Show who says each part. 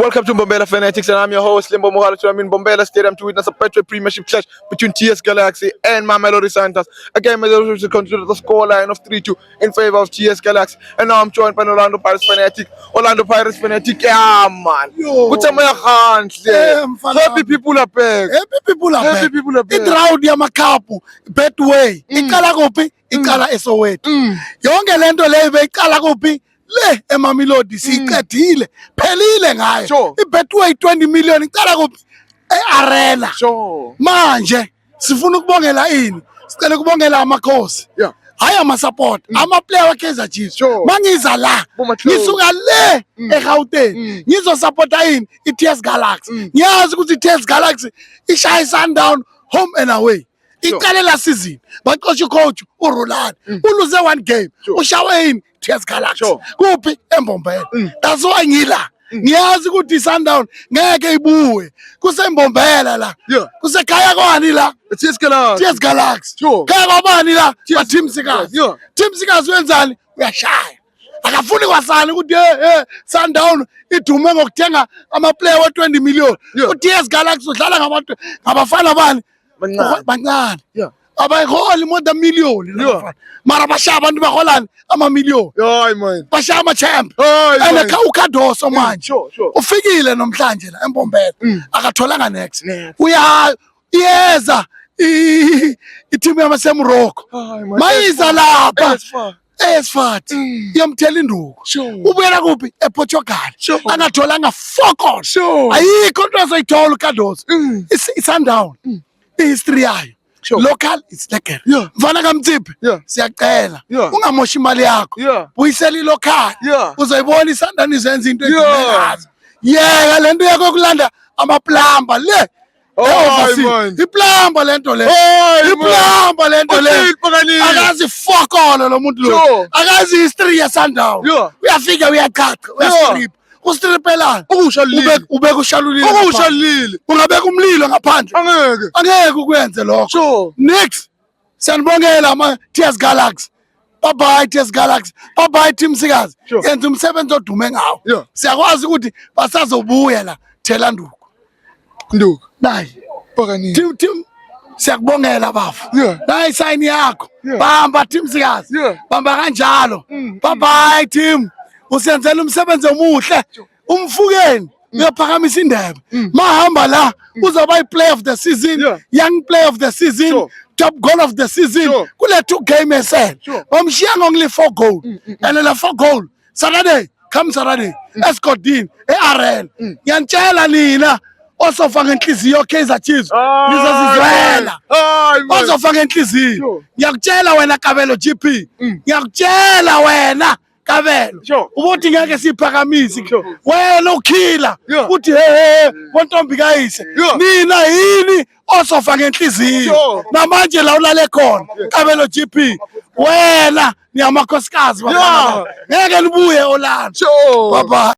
Speaker 1: Welcome to Mbombela Fanatics, and I'm your host Limbo Mohalo. I'm in Mbombela Stadium to witness a Petro Premiership clash between TS Galaxy and Mamelodi Sundowns. Again, Mamelodi considered the scoreline of 3-2 in favor of TS Galaxy, and now I'm joined by Orlando Pirates Fanatic. Yeah, man. Happy people are back. Happy people are back.
Speaker 2: Idraudi yamakhapu Betway iqala kuphi iqala eSoweto yonke lento le beyiqala kuphi le eMamelodi siqedile phelile ngayo iBetway 20 million iqala kuphi eArena manje sifuna ukubongela ini sicela ukubongela amakhosi hayi ama-support ama-player wa-Kaizer Chiefs mangiza la ngisuka le eGauteng ngizosupporta ini i-TS Galaxy ngiyazi ukuthi i-TS Galaxy ishaya i-Sundown home and away iqale la season baqosha coach uRolani uluze one game ushawe ini TS Galaxy kuphi eMbombela that's why ngila ngiyazi ukuthi i-Sundown ngeke ibuye kuseMbombela la kusekhaya kwani la
Speaker 1: TS
Speaker 2: Galaxy khaya kwabani la Team Seekers wenzani uyashaya akafuni kwasani ukuthi Sundown idume ngokuthenga ama-player wa-20 million u-TS Galaxy udlala ngabantu ngabafana bani bancane abayiholi more than million mara bashaya abantu baholani ama-million bashaya ama-champ and uKhadoso manje ufikile namhlanje la eMbombela akatholanga next uyeza i-team yaseMorocco mayiza lapha eSfat yamthela induku ubuyela kuphi ePortugal angatholanga 4 goals ayikho into azoyithola uKhadoso i-Sundown ihistory yayo local it's lekker mfana kaMtsiphe siyacela ungamoshi imali yakho buyisela ilocal uzoyibona iSundown izenza into ezingazi yeka lento yakho yokulanda amaplamba le iplamba lento le akazi fokolo lo muntu lo akazi history ya Sundown uyafika uyachacha uyastrip ustripelana ubeka ushalulile ungabeka umlilo ngaphandle angeke ukwenze lokho next siyanibongela ama TS Galaxy bye TS Galaxy bye Team Seekers yenza umsebenzi odume ngawo siyakwazi ukuthi basazobuya la thela nduku nayi team siyakubongela bafu nayi sign yakho bamba Team Seekers bamba kanjalo bye team usenzela umsebenzi omuhle umfukeni uyaphakamisa indebe mahamba la uzaba i-player of the season young player of the season top goal of the season kule 2 game esel bamshiya only 4 goal and la 4 goal Saturday Escotland eArena ngiyantshela nina osofa ngenhliziyo Kaizer Chiefs nizozizwela osofa ngenhliziyo ngiyakutshela wena Kabelo GP ngiyakutshela wena Kabelo ubuthi ngeke siphakamise wena ukhila uthi bontombi kayise nina yini osofa ngenhliziyo namanje la ulale khona Kabelo GP wena niyamakhosikazi baba ngeke nibuye Orlando bye.